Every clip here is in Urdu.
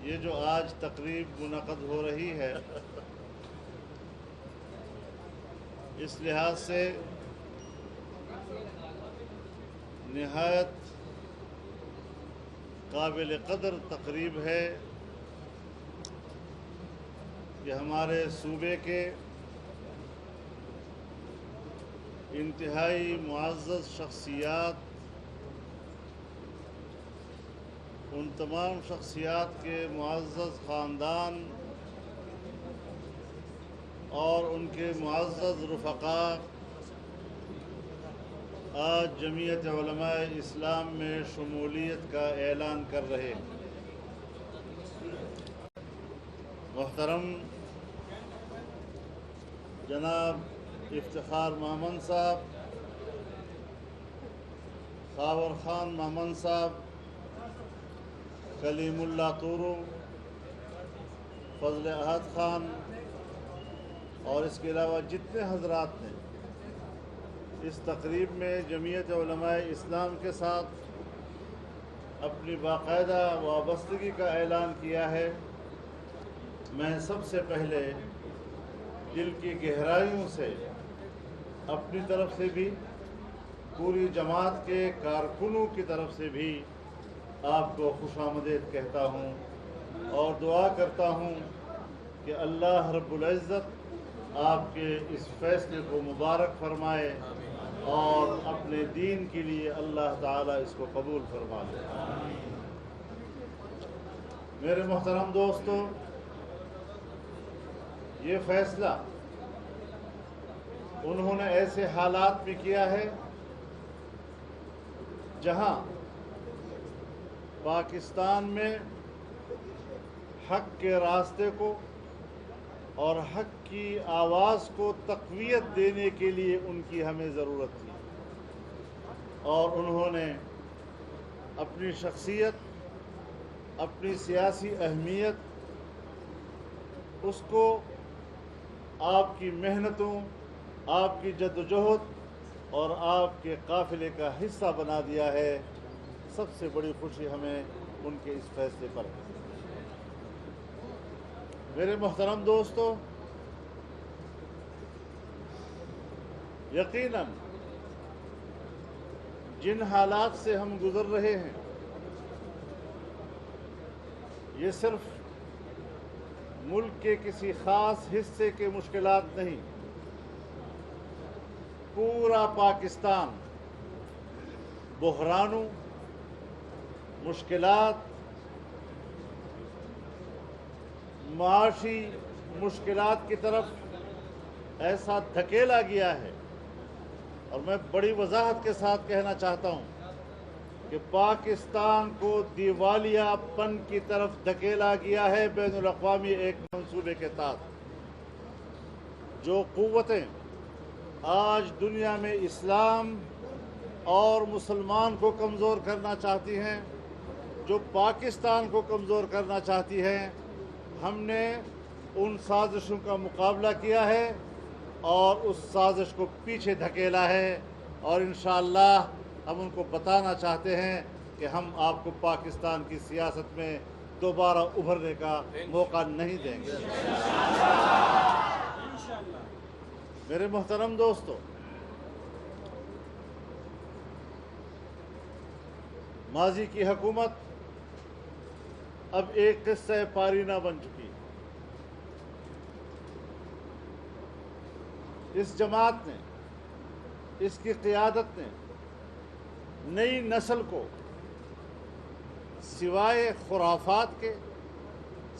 یہ جو آج تقریب منعقد ہو رہی ہے، اس لحاظ سے نہایت قابل قدر تقریب ہے کہ ہمارے صوبے کے انتہائی معزز شخصیات، ان تمام شخصیات کے معزز خاندان اور ان کے معزز رفقاء آج جمعیت علماء اسلام میں شمولیت کا اعلان کر رہے ہیں۔ محترم جناب افتخار محمد صاحب، خاور خان محمد صاحب، کلیم اللہ طورو، فضل احد خان اور اس کے علاوہ جتنے حضرات نے اس تقریب میں جمعیت علماء اسلام کے ساتھ اپنی باقاعدہ وابستگی کا اعلان کیا ہے، میں سب سے پہلے دل کی گہرائیوں سے اپنی طرف سے بھی، پوری جماعت کے کارکنوں کی طرف سے بھی آپ کو خوش آمدید کہتا ہوں اور دعا کرتا ہوں کہ اللہ رب العزت آپ کے اس فیصلے کو مبارک فرمائے اور اپنے دین کے لیے اللہ تعالیٰ اس کو قبول فرما لے۔ میرے محترم دوستو، یہ فیصلہ انہوں نے ایسے حالات میں کیا ہے جہاں پاکستان میں حق کے راستے کو اور حق کی آواز کو تقویت دینے کے لیے ان کی ہمیں ضرورت تھی، اور انہوں نے اپنی شخصیت، اپنی سیاسی اہمیت، اس کو آپ کی محنتوں، آپ کی جدوجہد اور آپ کے قافلے کا حصہ بنا دیا ہے۔ سب سے بڑی خوشی ہمیں ان کے اس فیصلے پر ہے۔ میرے محترم دوستو، یقیناً جن حالات سے ہم گزر رہے ہیں، یہ صرف ملک کے کسی خاص حصے کے مشکلات نہیں، پورا پاکستان بحرانوں، مشکلات، معاشی مشکلات کی طرف ایسا دھکیلا گیا ہے، اور میں بڑی وضاحت کے ساتھ کہنا چاہتا ہوں کہ پاکستان کو دیوالیہ پن کی طرف دھکیلا گیا ہے بین الاقوامی ایک منصوبے کے تحت۔ جو قوتیں آج دنیا میں اسلام اور مسلمان کو کمزور کرنا چاہتی ہیں، جو پاکستان کو کمزور کرنا چاہتی ہیں، ہم نے ان سازشوں کا مقابلہ کیا ہے اور اس سازش کو پیچھے دھکیلا ہے، اور انشاءاللہ ہم ان کو بتانا چاہتے ہیں کہ ہم آپ کو پاکستان کی سیاست میں دوبارہ ابھرنے کا موقع نہیں دیں گے۔ میرے محترم دوستو، ماضی کی حکومت اب ایک قصہ پارینہ بن چکی ہے۔ اس جماعت نے، اس کی قیادت نے نئی نسل کو سوائے خرافات کے،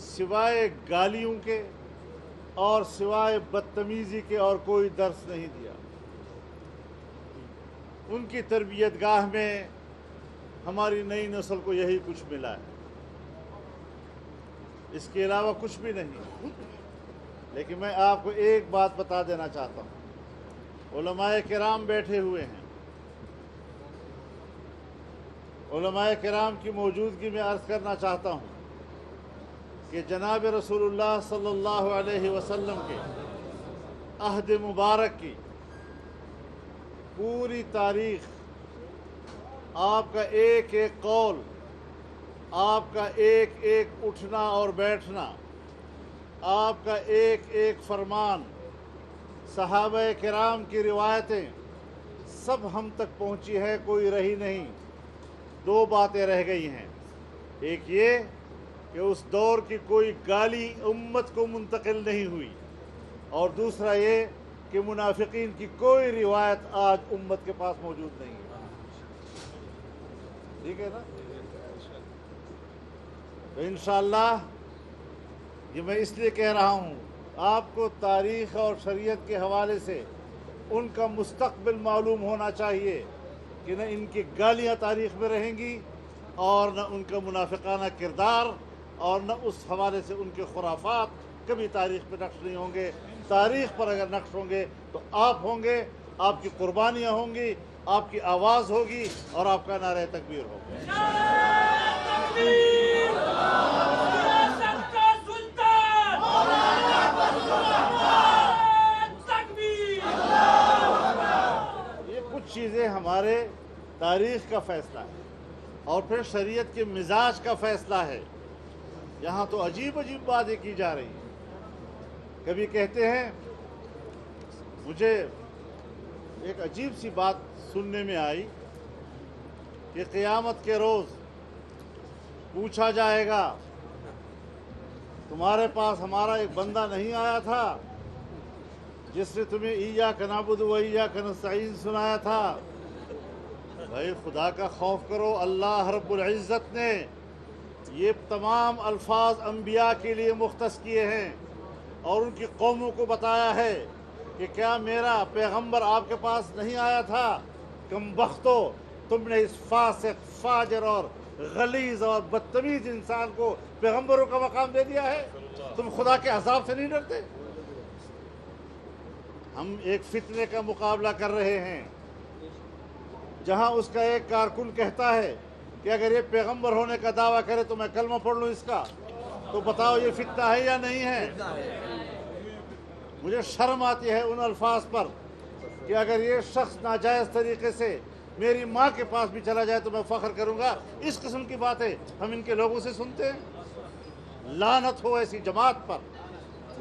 سوائے گالیوں کے اور سوائے بدتمیزی کے اور کوئی درس نہیں دیا۔ ان کی تربیت گاہ میں ہماری نئی نسل کو یہی کچھ ملا ہے، اس کے علاوہ کچھ بھی نہیں۔ لیکن میں آپ کو ایک بات بتا دینا چاہتا ہوں، علماء کرام بیٹھے ہوئے ہیں، علماء کرام کی موجودگی میں عرض کرنا چاہتا ہوں کہ جناب رسول اللہ صلی اللہ علیہ وسلم کے عہد مبارک کی پوری تاریخ، آپ کا ایک ایک قول آپ کا ایک ایک اٹھنا اور بیٹھنا، آپ کا ایک ایک فرمان، صحابہ کرام کی روایتیں سب ہم تک پہنچی ہے، کوئی رہی نہیں۔ دو باتیں رہ گئی ہیں، ایک یہ کہ اس دور کی کوئی گالی امت کو منتقل نہیں ہوئی، اور دوسرا یہ کہ منافقین کی کوئی روایت آج امت کے پاس موجود نہیں ہے۔ ٹھیک ہے نا؟ تو انشاءاللہ یہ میں اس لیے کہہ رہا ہوں، آپ کو تاریخ اور شریعت کے حوالے سے ان کا مستقبل معلوم ہونا چاہیے کہ نہ ان کی گالیاں تاریخ میں رہیں گی اور نہ ان کا منافقانہ کردار، اور نہ اس حوالے سے ان کے خرافات کبھی تاریخ پہ نقش نہیں ہوں گے۔ تاریخ پر اگر نقش ہوں گے تو آپ ہوں گے، آپ کی قربانیاں ہوں گی، آپ کی آواز ہوگی اور آپ کا نعرہ تکبیر ہوگا۔ یہ کچھ چیزیں ہمارے تاریخ کا فیصلہ ہے، اور پھر شریعت کے مزاج کا فیصلہ ہے۔ یہاں تو عجیب عجیب باتیں کی جا رہی ہیں۔ کبھی کہتے ہیں، مجھے ایک عجیب سی بات سننے میں آئی کہ قیامت کے روز پوچھا جائے گا، تمہارے پاس ہمارا ایک بندہ نہیں آیا تھا جس نے تمہیں ایاک نعبد و ایاک نستعین سنایا تھا؟ بھائی خدا کا خوف کرو، اللہ رب العزت نے یہ تمام الفاظ انبیاء کے لیے مختص کیے ہیں، اور ان کی قوموں کو بتایا ہے کہ کیا میرا پیغمبر آپ کے پاس نہیں آیا تھا؟ کم بختو، تم نے اس فاسق، فاجر اور غلیظ اور بدتمیز انسان کو پیغمبروں کا مقام دے دیا ہے۔ تم خدا کے عذاب سے نہیں ڈرتے؟ ہم ایک فتنے کا مقابلہ کر رہے ہیں جہاں اس کا ایک کارکن کہتا ہے کہ اگر یہ پیغمبر ہونے کا دعویٰ کرے تو میں کلمہ پڑھ لوں اس کا، تو بتاؤ یہ فتنہ ہے یا نہیں ہے؟ مجھے شرم آتی ہے ان الفاظ پر کہ اگر یہ شخص ناجائز طریقے سے میری ماں کے پاس بھی چلا جائے تو میں فخر کروں گا۔ اس قسم کی باتیں ہم ان کے لوگوں سے سنتے ہیں۔ لعنت ہو ایسی جماعت پر،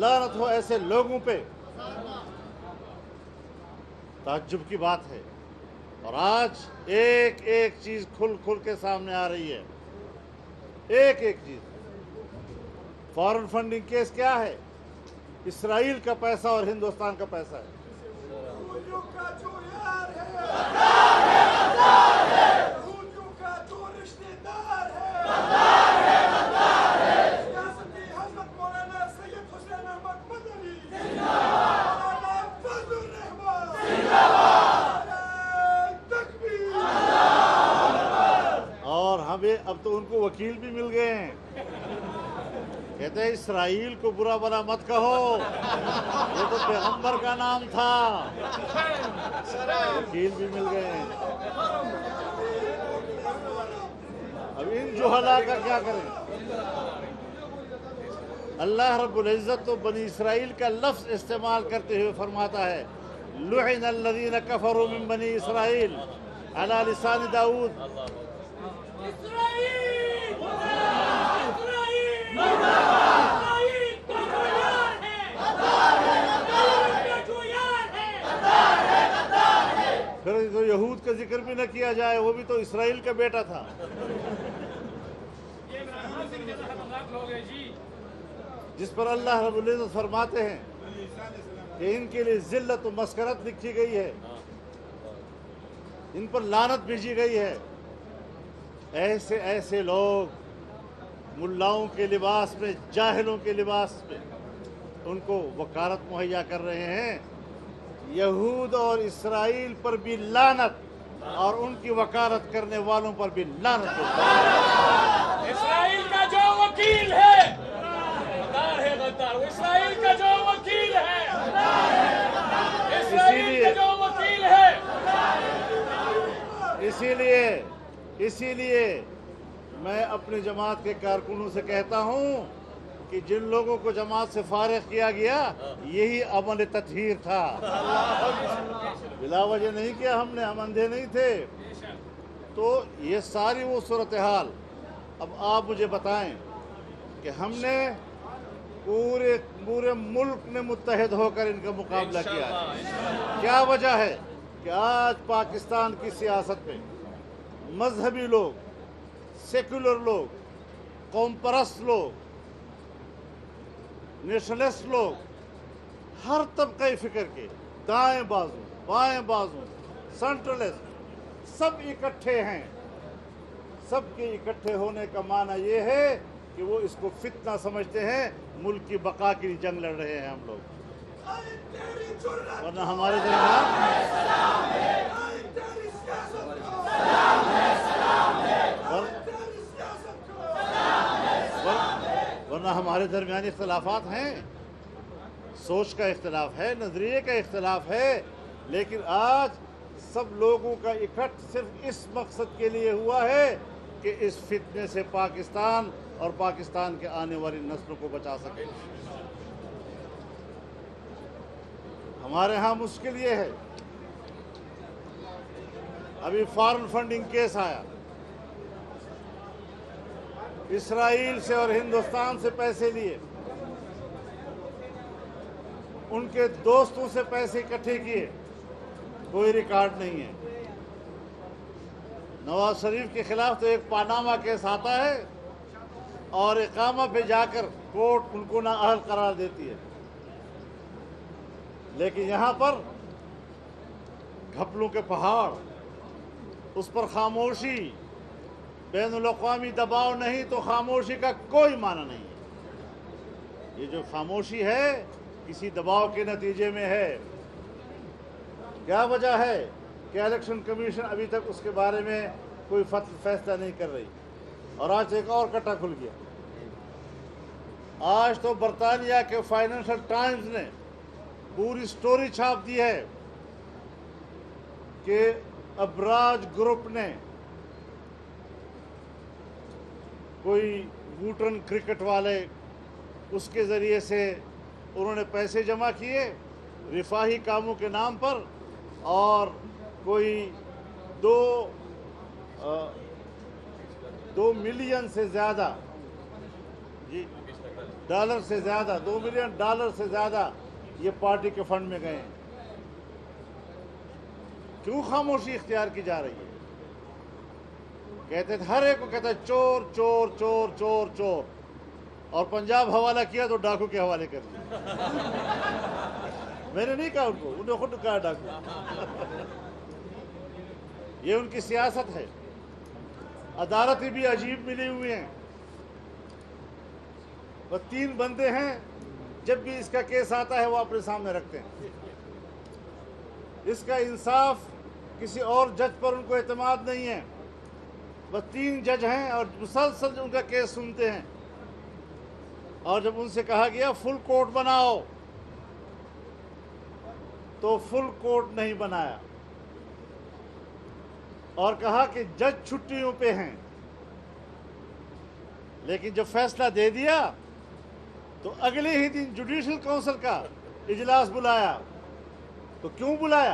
لعنت ہو ایسے لوگوں پہ۔ تعجب کی بات ہے، اور آج ایک ایک چیز کھل کھل کے سامنے آ رہی ہے، ایک ایک چیز۔ فارن فنڈنگ کیس کیا ہے؟ اسرائیل کا پیسہ اور ہندوستان کا پیسہ ہے۔ اور ہمیں اب تو ان کو وکیل بھی مل گئے ہیں، کہتے ہیں اسرائیل کو برا بھلا مت کہو، یہ تو پیغمبر کا نام تھا۔ وکیل بھی مل گئے ہیں۔ اب ان جہلا کا کیا کریں؟ اللہ رب العزت تو بنی اسرائیل کا لفظ استعمال کرتے ہوئے فرماتا ہے، لعن الذین کفروا من بنی اسرائیل علی لسان داؤد۔ پھر تو یہود کا ذکر بھی نہ کیا جائے، وہ بھی تو اسرائیل کا بیٹا تھا۔ جس پر اللہ رب العزت فرماتے ہیں کہ ان کے لیے ذلت و مسکرت لکھی گئی ہے، ان پر لعنت بھیجی گئی ہے۔ ایسے ایسے لوگ ملاؤں کے لباس میں، جاہلوں کے لباس میں ان کو وکالت مہیا کر رہے ہیں۔ یہود اور اسرائیل پر بھی لعنت، اور ان کی وکالت کرنے والوں پر بھی لعنت۔ اسرائیل کا جو وکیل ہے غدار ہے، غدار۔ اسرائیل کا جو وکیل ہے، اسرائیل کا جو وکیل ہے۔ اسی لیے میں اپنی جماعت کے کارکنوں سے کہتا ہوں کہ جن لوگوں کو جماعت سے فارغ کیا گیا یہی عمل تطہیر تھا، بلا وجہ نہیں کیا ہم نے، ہم اندھے نہیں تھے۔ تو یہ ساری وہ صورتحال اب آپ مجھے بتائیں کہ ہم نے پورے ملک نے متحد ہو کر ان کا مقابلہ کیا ہے. کیا وجہ ہے کہ آج پاکستان کی سیاست میں مذہبی لوگ، سیکولر لوگ، قوم پرست لوگ، نیشنلسٹ لوگ، ہر طبقہ فکر کے، دائیں بازو، بائیں بازو، سینٹرلسٹ، سب اکٹھے ہیں. سب کے اکٹھے ہونے کا معنی یہ ہے کہ وہ اس کو فتنہ سمجھتے ہیں. ملک کی بقا کے لیے جنگ لڑ رہے ہیں ہم لوگ. ورنہ ہمارے درمیان اختلافات ہیں، سوچ کا اختلاف ہے، نظریے کا اختلاف ہے، لیکن آج سب لوگوں کا اکٹھ صرف اس مقصد کے لیے ہوا ہے کہ اس فتنے سے پاکستان اور پاکستان کے آنے والی نسلوں کو بچا سکے. ہمارے ہاں مشکل یہ ہے، ابھی فارن فنڈنگ کیس آیا، اسرائیل سے اور ہندوستان سے پیسے لیے، ان کے دوستوں سے پیسے اکٹھے کیے، کوئی ریکارڈ نہیں ہے. نواز شریف کے خلاف تو ایک پاناما کیس آتا ہے اور اقامہ پہ جا کر کورٹ ان کو نااہل قرار دیتی ہے، لیکن یہاں پر گھپلوں کے پہاڑ، اس پر خاموشی، بین الاقوامی دباؤ نہیں تو خاموشی کا کوئی معنی نہیں ہے. یہ جو خاموشی ہے کسی دباؤ کے نتیجے میں ہے. کیا وجہ ہے کہ الیکشن کمیشن ابھی تک اس کے بارے میں کوئی فیصلہ نہیں کر رہی؟ اور آج ایک اور کٹا کھل گیا. آج تو برطانیہ کے فائنینشل ٹائمز نے پوری سٹوری چھاپ دی ہے کہ ابراج گروپ نے کوئی ووٹن کرکٹ والے، اس کے ذریعے سے انہوں نے پیسے جمع کیے رفاہی کاموں کے نام پر، اور کوئی دو ملین سے زیادہ ڈالر سے زیادہ $2 ملین سے زیادہ یہ پارٹی کے فنڈ میں گئے ہیں. کیوں خاموشی اختیار کی جا رہی ہے؟ کہتے تھے، ہر ایک کو کہتا ہے چور چور چور چور چور، اور پنجاب حوالہ کیا تو ڈاکو کے حوالے کر دیا. میں نے نہیں کہا ان کو، انہوں نے خود کہا ڈاکو. یہ ان کی سیاست ہے. عدالتیں بھی عجیب ملی ہوئی ہیں. وہ 3 بندے ہیں، جب بھی اس کا کیس آتا ہے وہ اپنے سامنے رکھتے ہیں. اس کا انصاف کسی اور جج پر ان کو اعتماد نہیں ہے. بس 3 جج ہیں اور مسلسل ان کا کیس سنتے ہیں. اور جب ان سے کہا گیا فل کورٹ بناؤ تو فل کورٹ نہیں بنایا، اور کہا کہ جج چھٹیوں پہ ہیں. لیکن جب فیصلہ دے دیا تو اگلے ہی دن جوڈیشل کونسل کا اجلاس بلایا. تو کیوں بلایا؟